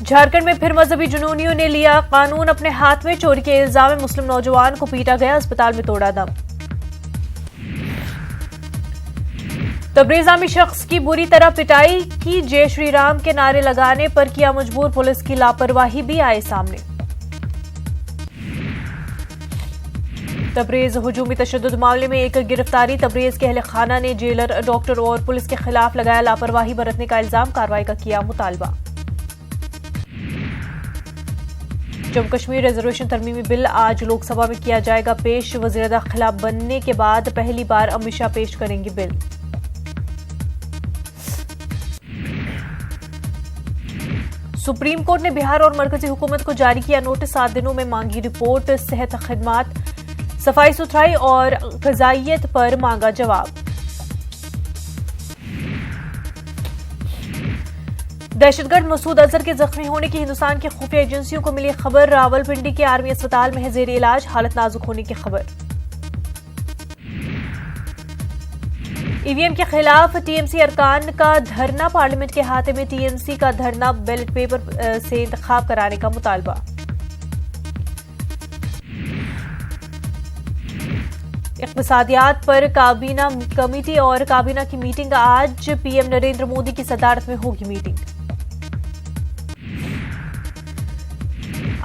झारखंड में फिर मजहबी जुनूनियों ने लिया कानून अपने हाथ में। चोरी के इल्जाम में मुस्लिम नौजवान को पीटा गया, अस्पताल में तोड़ा दम। तबरेज़ामी शख्स की बुरी तरह पिटाई की, जय श्री राम के नारे लगाने पर किया मजबूर, पुलिस की लापरवाही भी आए सामने। तबरेज हुजूमी तशद्दुद मामले में एक गिरफ्तारी, तबरेज के अहले खाना ने जेलर, डॉक्टर और पुलिस के खिलाफ लगाया लापरवाही बरतने का इल्जाम, कार्रवाई का किया मुतालबा। जम्मू कश्मीर रिजर्वेशन तरमीमी बिल आज लोकसभा में किया जाएगा पेश, वज़ीर दाखिला बनने के बाद पहली बार अमित शाह पेश करेंगे बिल। सुप्रीम कोर्ट ने बिहार और मरकजी हुकूमत को जारी किया नोटिस, 7 दिनों में मांगी रिपोर्ट, सेहत खिदमात, सफाई सुथराई और ग़िज़ाइयत पर मांगा जवाब। दहशतगर्द मसूद अजहर के जख्मी होने की हिंदुस्तान की खुफिया एजेंसियों को मिली खबर, रावलपिंडी के आर्मी अस्पताल में है ज़ेर इलाज, हालत नाजुक होने की खबर। ईवीएम के खिलाफ टीएमसी अरकान का धरना, पार्लियामेंट के हाथे में टीएमसी का धरना, बैलेट पेपर से इंतखाब कराने का मुतालबा। इक़्तिसादियात पर काबीना कमेटी और काबीना की मीटिंग आज, पीएम नरेंद्र मोदी की सदारत में होगी मीटिंग।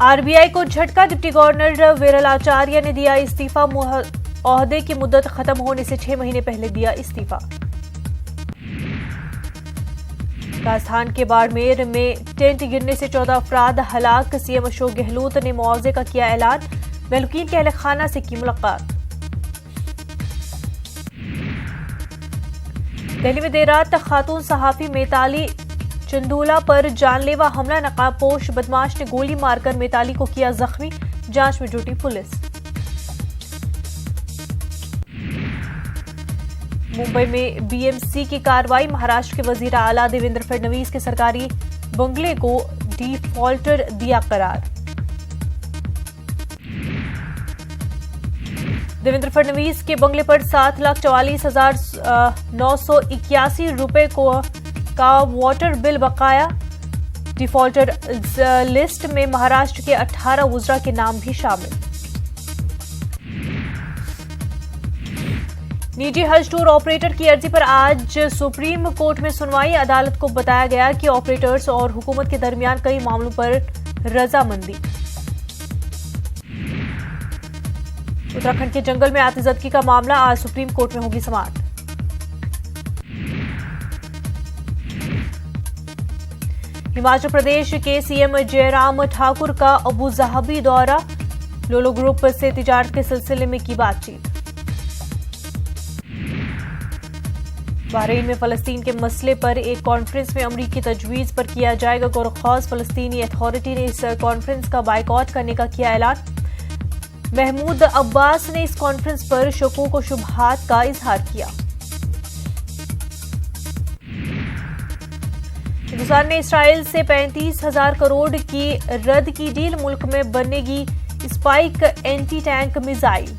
आरबीआई को झटका, डिप्टी गवर्नर विरल आचार्य ने दिया इस्तीफा, ओहदे की मुद्दत खत्म होने से 6 महीने पहले दिया इस्तीफा। राजस्थान के बाड़मेर में टेंट गिरने से 14 अफराद हलाक, सीएम अशोक गहलोत ने मुआवजे का किया ऐलान, महलूकीन के अहले खाना से की मुलाकात। दिल्ली में देर रात खातून सहाफी मेताली चंदूला पर जानलेवा हमला, नकाबपोश बदमाश ने गोली मारकर मेताली को किया जख्मी, जांच में जुटी पुलिस। मुंबई में बीएमसी की कार्रवाई, महाराष्ट्र के वजीर आला देवेंद्र फडणवीस के सरकारी बंगले को डिफॉल्टर दिया करार। देवेंद्र फडणवीस के बंगले पर 7,44,981 रुपए का वाटर बिल बकाया, डिफॉल्टर लिस्ट में महाराष्ट्र के 18 वुज़रा के नाम भी शामिल। निजी हज टूर ऑपरेटर की अर्जी पर आज सुप्रीम कोर्ट में सुनवाई, अदालत को बताया गया कि ऑपरेटर्स और हुकूमत के दरमियान कई मामलों पर रजामंदी। उत्तराखंड के जंगल में आतिशबाजी का मामला, आज सुप्रीम कोर्ट में होगी समाअत। हिमाचल प्रदेश के सीएम जयराम ठाकुर का अबू ज़हबी दौरा, लोलो ग्रुप से तिजारत के सिलसिले में की बातचीत। बहरीन में फलस्तीन के मसले पर एक कॉन्फ्रेंस में अमरीकी तजवीज़ पर किया जाएगा गौर-ए-ख़ास, फलस्तीनी अथॉरिटी ने इस कॉन्फ्रेंस का बायकॉट करने का किया ऐलान। महमूद अब्बास ने इस कॉन्फ्रेंस पर शकूक व शुबहात का इजहार किया। हिंदुस्तान ने इसराइल से 35,000 करोड़ की रद्द की डील, मुल्क में बनेगी spike anti tank missile.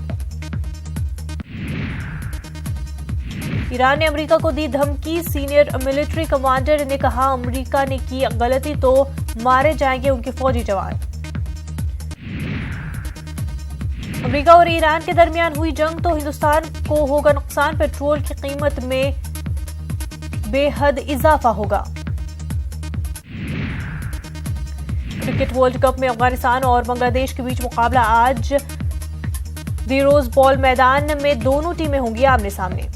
Iran ने अमेरिका को दी धमकी, सीनियर मिलिट्री कमांडर ने कहा अमेरिका ने की गलती तो मारे जाएंगे उनके फौजी जवान। अमेरिका और ईरान के दरमियान हुई जंग तो हिंदुस्तान को होगा नुकसान, पेट्रोल की कीमत में बेहद इजाफा होगा। क्रिकेट वर्ल्ड कप में अफगानिस्तान और बांग्लादेश के बीच मुकाबला आज, दी-रोज बॉल मैदान में दोनों टीमें होंगी आमने सामने।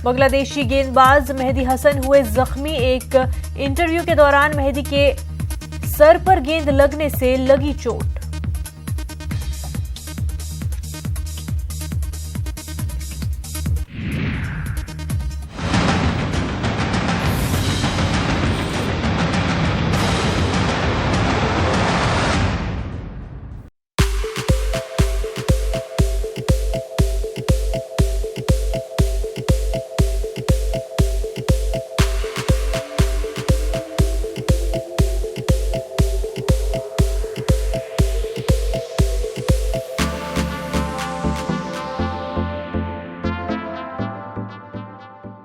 बांग्लादेशी गेंदबाज मेहदी हसन हुए जख्मी, एक इंटरव्यू के दौरान मेहदी के सर पर गेंद लगने से लगी चोट।